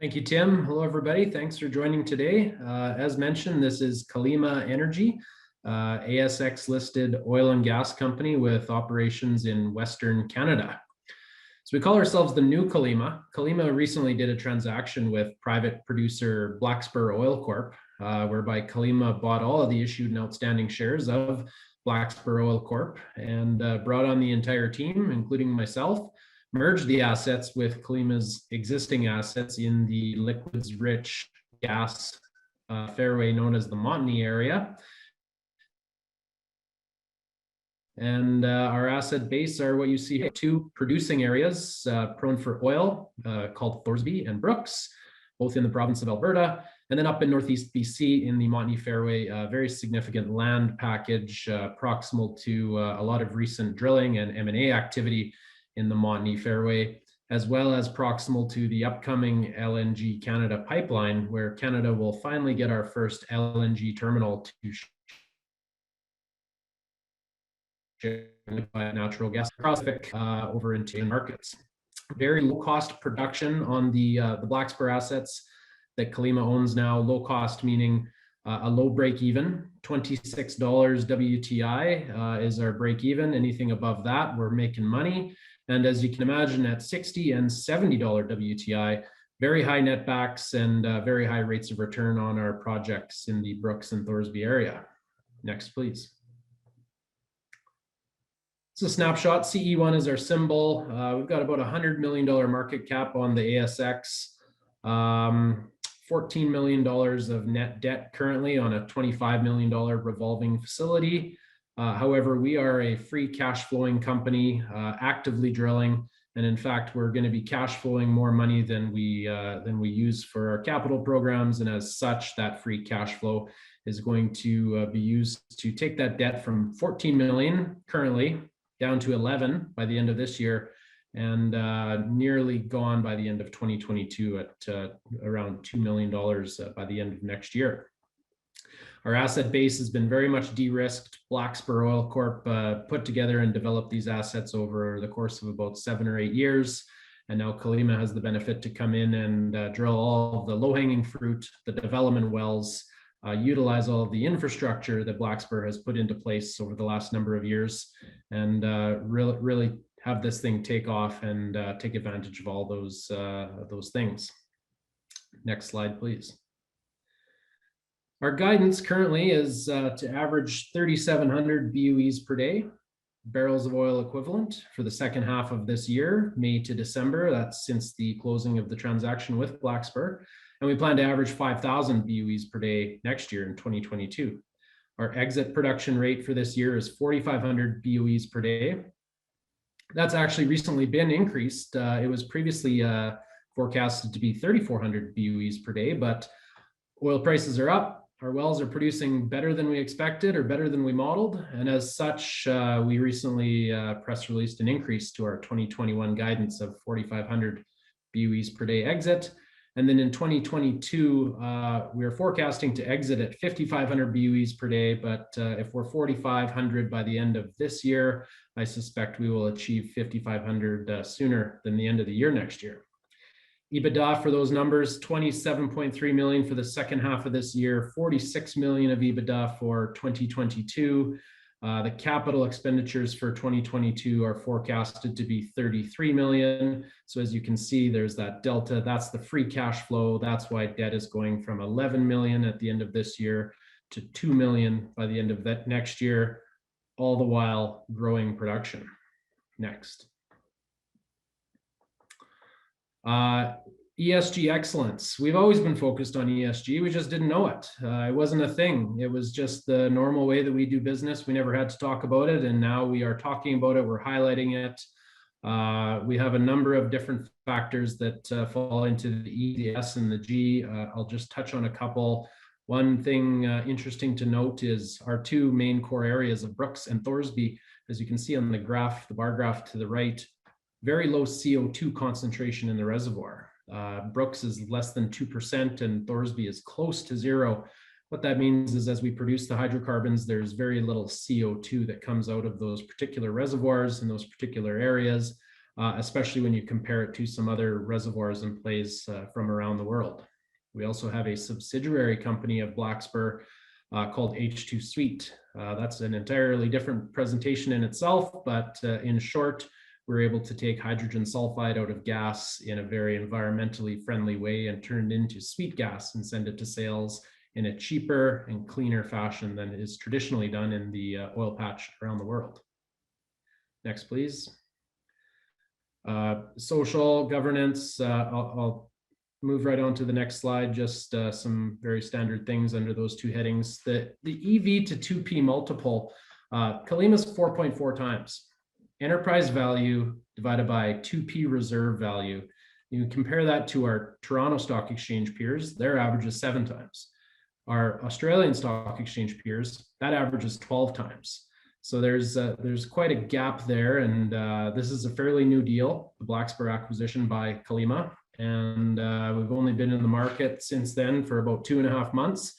Thank you, Tim. Hello, everybody. Thanks for joining today. As mentioned, this is Calima Energy, ASX-listed oil and gas company with operations in Western Canada. So we call ourselves the new Calima. Calima recently did a transaction with private producer Blackspur Oil Corp, whereby Calima bought all of the issued and outstanding shares of Blackspur Oil Corp and brought on the entire team, including myself, merged the assets with Calima's existing assets in the liquids-rich gas fairway known as the Montney area. And our asset base are what you see here, two producing areas prone for oil called Thorsby and Brooks, both in the province of Alberta, and then up in northeast BC in the Montney Fairway, a very significant land package proximal to a lot of recent drilling and M&A activity in the Montney Fairway, as well as proximal to the upcoming LNG Canada pipeline, where Canada will finally get our first LNG terminal to share natural gas traffic over into markets. Very low cost production on the Blackspur assets that Calima owns now. Low cost meaning a low break even, $26 WTI is our break even. Anything above that, we're making money. And as you can imagine, at $60 and $70 WTI, very high netbacks and very high rates of return on our projects in the Brooks and Thorsby area. Next, please. It's a snapshot. CE1 is our symbol. We've got about $100 million market cap on the ASX. $14 million of net debt currently on a $25 million revolving facility. However, we are a free cash flowing company, actively drilling, and in fact, we're going to be cash flowing more money than we use for our capital programs, and as such, that free cash flow is going to be used to take that debt from 14 million currently down to 11 by the end of this year, and nearly gone by the end of 2022 at around $2 million by the end of next year. Our asset base has been very much de-risked. Blackspur Oil Corp put together and developed these assets over the course of about 7 or 8 years. And now Calima has the benefit to come in and drill all of the low-hanging fruit, the development wells, utilize all of the infrastructure that Blackspur has put into place over the last number of years, and really have this thing take off and take advantage of all those things. Next slide, please. Our guidance currently is to average 3,700 BOEs per day, barrels of oil equivalent, for the second half of this year, May to December. That's since the closing of the transaction with Blackspur. And we plan to average 5,000 BOEs per day next year in 2022. Our exit production rate for this year is 4,500 BOEs per day. That's actually recently been increased. It was previously forecasted to be 3,400 BOEs per day, but oil prices are up. Our wells are producing better than we expected or better than we modeled. And as such, we recently press released an increase to our 2021 guidance of 4,500 BOEs per day exit. And then in 2022, we are forecasting to exit at 5,500 BOEs per day. But if we're 4,500 by the end of this year, I suspect we will achieve 5,500 sooner than the end of the year next year. EBITDA for those numbers, 27.3 million for the second half of this year, 46 million of EBITDA for 2022. The capital expenditures for 2022 are forecasted to be 33 million. So as you can see, there's that delta. That's the free cash flow. That's why debt is going from 11 million at the end of this year to 2 million by the end of that next year, all the while growing production. Next. ESG excellence. We've always been focused on ESG. We just didn't know it. It wasn't a thing. It was just the normal way that we do business. We never had to talk about it. And now we are talking about it. We're highlighting it. We have a number of different factors that fall into the E, the S, and the G. I'll just touch on a couple. One thing interesting to note is our two main core areas of Brooks and Thorsby. As you can see on the graph, the bar graph to the right, very low CO2 concentration in the reservoir. Brooks is less than 2% and Thorsby is close to zero. What that means is as we produce the hydrocarbons, there's very little CO2 that comes out of those particular reservoirs in those particular areas. especially when you compare it to some other reservoirs and plays from around the world. We also have a subsidiary company of Blackspur called H2 Suite. That's an entirely different presentation in itself, but in short, we're able to take hydrogen sulfide out of gas in a very environmentally friendly way and turn it into sweet gas and send it to sales in a cheaper and cleaner fashion than is traditionally done in the oil patch around the world. Next, please. Social governance, I'll move right on to the next slide, just some very standard things under those two headings. The EV to 2P multiple, Calima's 4.4 times. Enterprise value divided by 2P reserve value. You compare that to our Toronto Stock Exchange peers, their average is 7 times. Our Australian Stock Exchange peers, that average is 12 times. So there's quite a gap there, and this is a fairly new deal, the Blackspur acquisition by Calima, and we've only been in the market since then for about 2.5 months.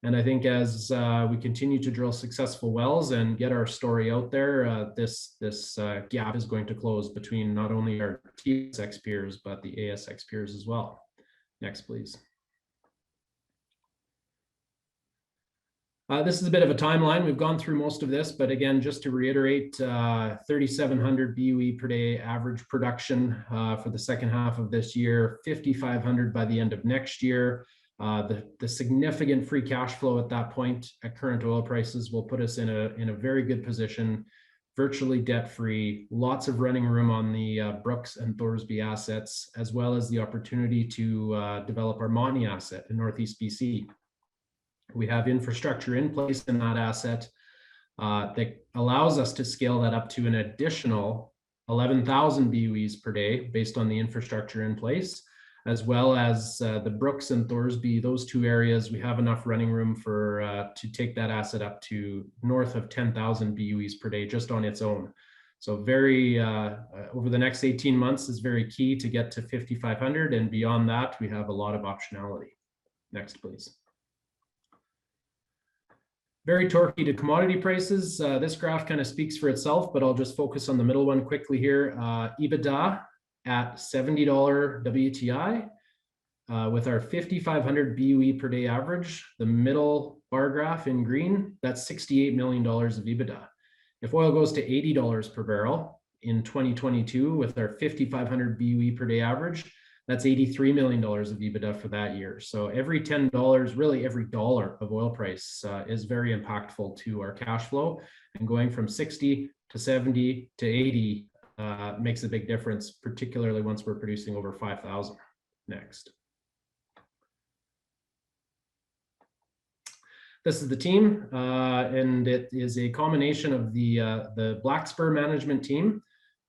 And I think as we continue to drill successful wells and get our story out there, this gap is going to close between not only our TSX peers, but the ASX peers as well. Next, please. This is a bit of a timeline. We've gone through most of this, but again, just to reiterate, 3,700 BOE per day average production for the second half of this year, 5,500 by the end of next year. The significant free cash flow at that point at current oil prices will put us in a very good position, virtually debt-free, lots of running room on the Brooks and Thorsby assets, as well as the opportunity to develop our Montney asset in Northeast BC. We have infrastructure in place in that asset that allows us to scale that up to an additional 11,000 BOEs per day based on the infrastructure in place, as well as the Brooks and Thorsby, those two areas, we have enough running room for to take that asset up to north of 10,000 BOEs per day just on its own. So very, over the next 18 months is very key to get to 5,500, and beyond that, we have a lot of optionality. Next, please. Very torquey to commodity prices. This graph kind of speaks for itself, but I'll just focus on the middle one quickly here. EBITDA at $70 WTI with our 5,500 BOE per day average, the middle bar graph in green, that's $68 million of EBITDA. If oil goes to $80 per barrel in 2022 with our 5,500 BOE per day average, that's $83 million of EBITDA for that year. So every $10, really every dollar of oil price is very impactful to our cash flow. And going from 60 to 70 to 80 makes a big difference, particularly once we're producing over 5,000. Next. This is the team, and it is a combination of the Blackspur management team.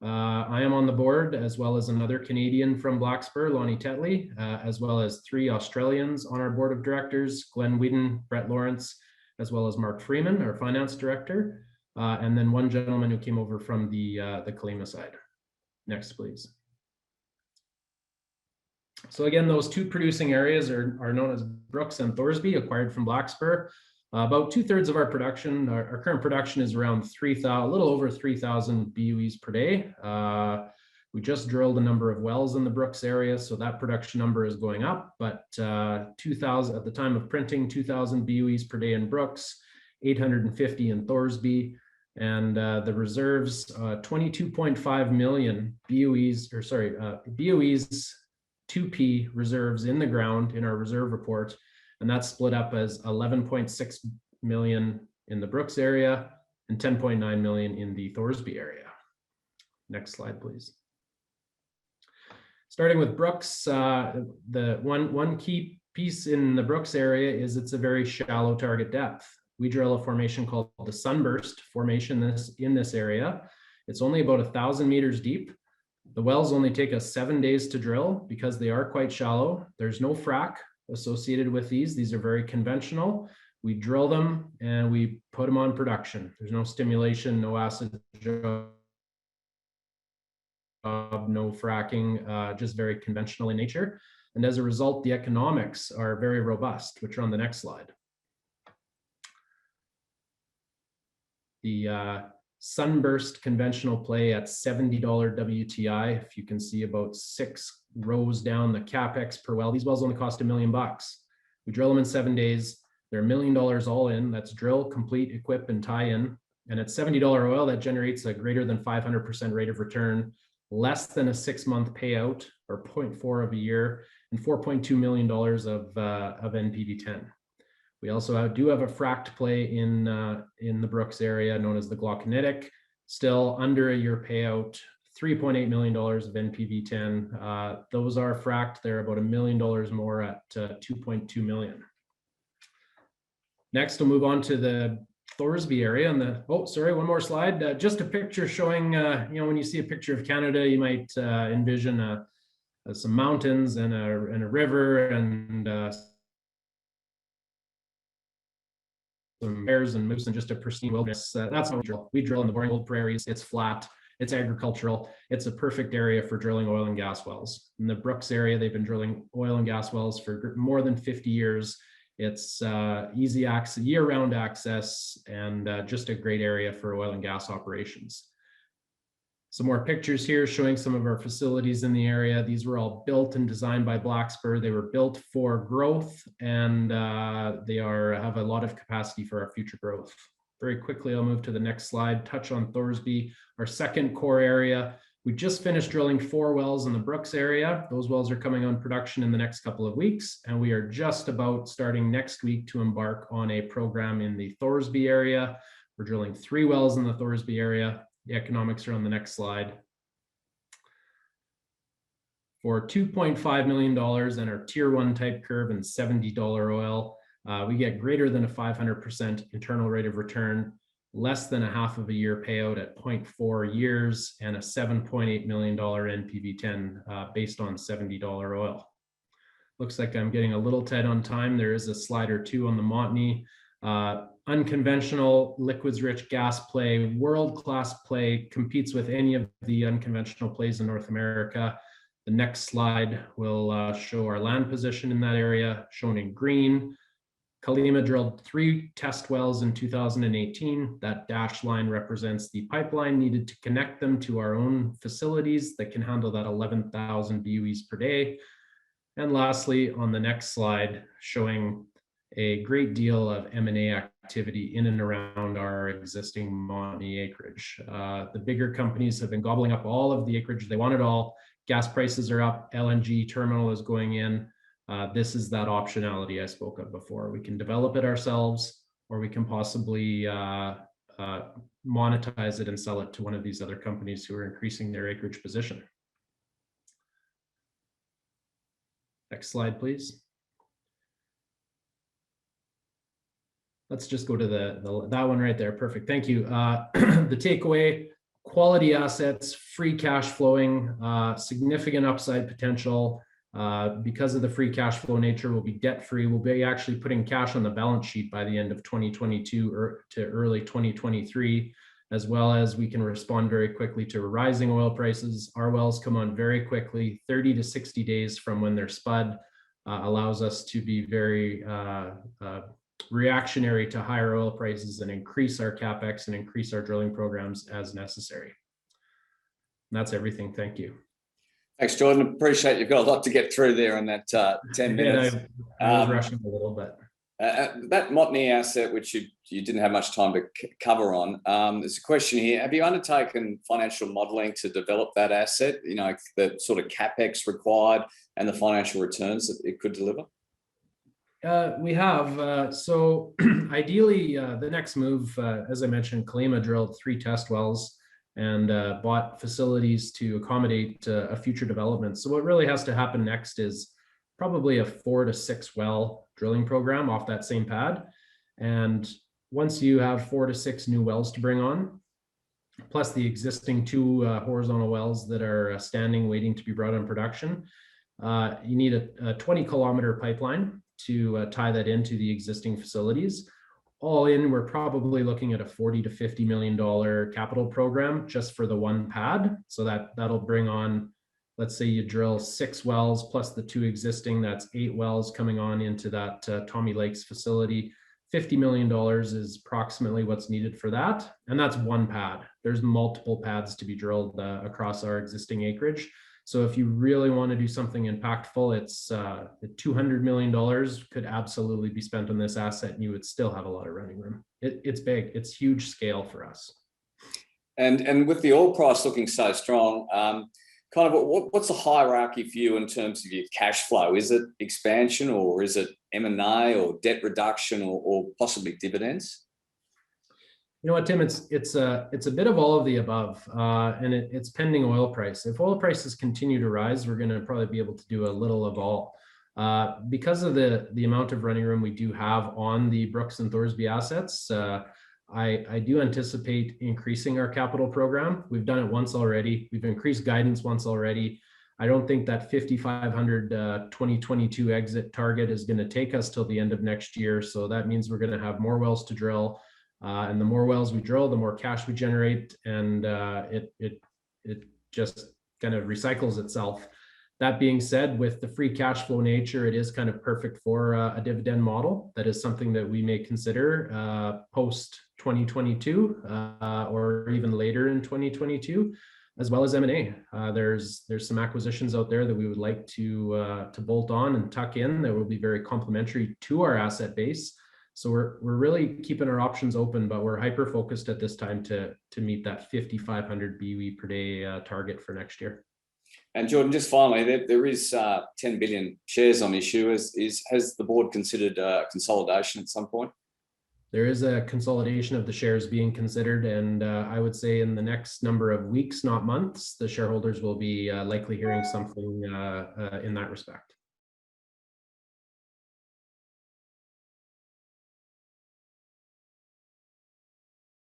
I am on the board, as well as another Canadian from Blackspur, Lonnie Tetley, as well as 3 Australians on our board of directors, Glenn Whedon, Brett Lawrence, as well as Mark Freeman, our finance director, and then one gentleman who came over from the Calima side. Next, please. So again, those 2 producing areas are known as Brooks and Thorsby, acquired from Blackspur. About 2/3 of our production, our current production is around 3,000, a little over 3,000 BOEs per day. We just drilled a number of wells in the Brooks area, so that production number is going up, but 2,000 at the time of printing, 2,000 BOEs per day in Brooks, 850 in Thorsby, and the reserves, 22.5 million BOEs, or sorry, BOEs 2P reserves in the ground in our reserve report. And that's split up as 11.6 million in the Brooks area and 10.9 million in the Thorsby area. Next slide, please. Starting with Brooks, the one key piece in the Brooks area is it's a very shallow target depth. We drill a formation called the Sunburst formation in this area. It's only about 1,000 meters deep. The wells only take us 7 days to drill because they are quite shallow. There's no frac associated with these. These are very conventional. We drill them and we put them on production. There's no stimulation, no acid job, no fracking, just very conventional in nature. And as a result, the economics are very robust, which are on the next slide. The Sunburst conventional play at $70 WTI. If you can see about 6 rows down, the capex per well. These wells only cost $1 million. We drill them in 7 days. They're $1 million all in. That's drill, complete, equip, and tie in. And at $70 oil, that generates a greater than 500% rate of return, less than a 6-month payout, or 0.4 of a year, and $4.2 million of NPV10. We also do have a fracked play in the Brooks area known as the Glauconitic, still under a year payout, $3.8 million of NPV10. Those are fracked. They're about $1 million more at $2.2 million. Next, we'll move on to the Thorsby area. And one more slide. Just a picture showing, when you see a picture of Canada, you might envision some mountains and a river and some bears and moose and just a pristine wilderness. That's how we drill. We drill in the boring old prairies. It's flat. It's agricultural. It's a perfect area for drilling oil and gas wells. In the Brooks area, they've been drilling oil and gas wells for more than 50 years. It's easy access, year-round access, and just a great area for oil and gas operations. Some more pictures here showing some of our facilities in the area. These were all built and designed by Blackspur. They were built for growth, and they have a lot of capacity for our future growth. Very quickly, I'll move to the next slide, touch on Thorsby, our second core area. We just finished drilling 4 wells in the Brooks area. Those wells are coming on production in the next couple of weeks, and we are just about starting next week to embark on a program in the Thorsby area. We're drilling 3 wells in the Thorsby area. The economics are on the next slide. For $2.5 million and our tier 1 type curve and $70 oil, we get greater than a 500% internal rate of return, less than a half of a year payout at 0.4 years, and a $7.8 million NPV10 based on $70 oil. Looks like I'm getting a little tight on time. There is a slide or two on the Montney. Unconventional liquids-rich gas play, world-class play, competes with any of the unconventional plays in North America. The next slide will show our land position in that area, shown in green. Calima drilled 3 test wells in 2018. That dashed line represents the pipeline needed to connect them to our own facilities that can handle that 11,000 BOEs per day. And lastly, on the next slide, showing a great deal of M&A activity in and around our existing Montney acreage. The bigger companies have been gobbling up all of the acreage. They want it all. Gas prices are up. LNG terminal is going in. This is that optionality I spoke of before. We can develop it ourselves, or we can possibly monetize it and sell it to one of these other companies who are increasing their acreage position. Next slide, please. Let's just go to that one right there. Perfect. Thank you. The takeaway: quality assets, free cash flowing, significant upside potential. Because of the free cash flow nature, we'll be debt free. We'll be actually putting cash on the balance sheet by the end of 2022 or to early 2023, as well as we can respond very quickly to rising oil prices. Our wells come on very quickly, 30 to 60 days from when they're spud, allows us to be very reactionary to higher oil prices and increase our capex and increase our drilling programs as necessary. And that's everything. Thank you. Thanks, Jordan. Appreciate you've got a lot to get through there in that 10 minutes. I was rushing a little bit. That Montney asset, which you didn't have much time to cover on, there's a question here. Have you undertaken financial modelling to develop that asset, the sort of capex required and the financial returns that it could deliver? We have. So ideally, the next move, as I mentioned, Calima drilled 3 test wells and bought facilities to accommodate a future development. So what really has to happen next is probably a 4 to 6 well drilling program off that same pad. And once you have 4 to 6 new wells to bring on, plus the existing 2 horizontal wells that are standing waiting to be brought on production, you need a 20-kilometer pipeline to tie that into the existing facilities. All in, we're probably looking at a $40 to $50 million capital program just for the one pad. So that'll bring on, let's say you drill 6 wells plus the 2 existing, that's 8 wells coming on into that Tommy Lakes facility. $50 million is approximately what's needed for that. And that's one pad. There's multiple pads to be drilled across our existing acreage. So if you really want to do something impactful, it's $200 million could absolutely be spent on this asset, and you would still have a lot of running room. It's big. It's huge scale for us. And with the oil price looking so strong, kind of what's the hierarchy for you in terms of your cash flow? Is it expansion, or is it M&A, or debt reduction, or possibly dividends? You know what, Tim? It's a bit of all of the above, and it's pending oil price. If oil prices continue to rise, we're going to probably be able to do a little of all. Because of the amount of running room we do have on the Brooks and Thorsby assets, I do anticipate increasing our capital program. We've done it once already. We've increased guidance once already. I don't think that 5,500 2022 exit target is going to take us till the end of next year. So that means we're going to have more wells to drill. And the more wells we drill, the more cash we generate, and it just kind of recycles itself. That being said, with the free cash flow nature, it is kind of perfect for a dividend model. That is something that we may consider post 2022 or even later in 2022, as well as M&A. There's some acquisitions out there that we would like to bolt on and tuck in that will be very complementary to our asset base. So we're really keeping our options open, but we're hyper focused at this time to meet that 5,500 BOE per day target for next year. And Jordan, just finally, there is 10 billion shares on issue. Has the board considered consolidation at some point? There is a consolidation of the shares being considered, and I would say in the next number of weeks, not months, the shareholders will be likely hearing something in that respect.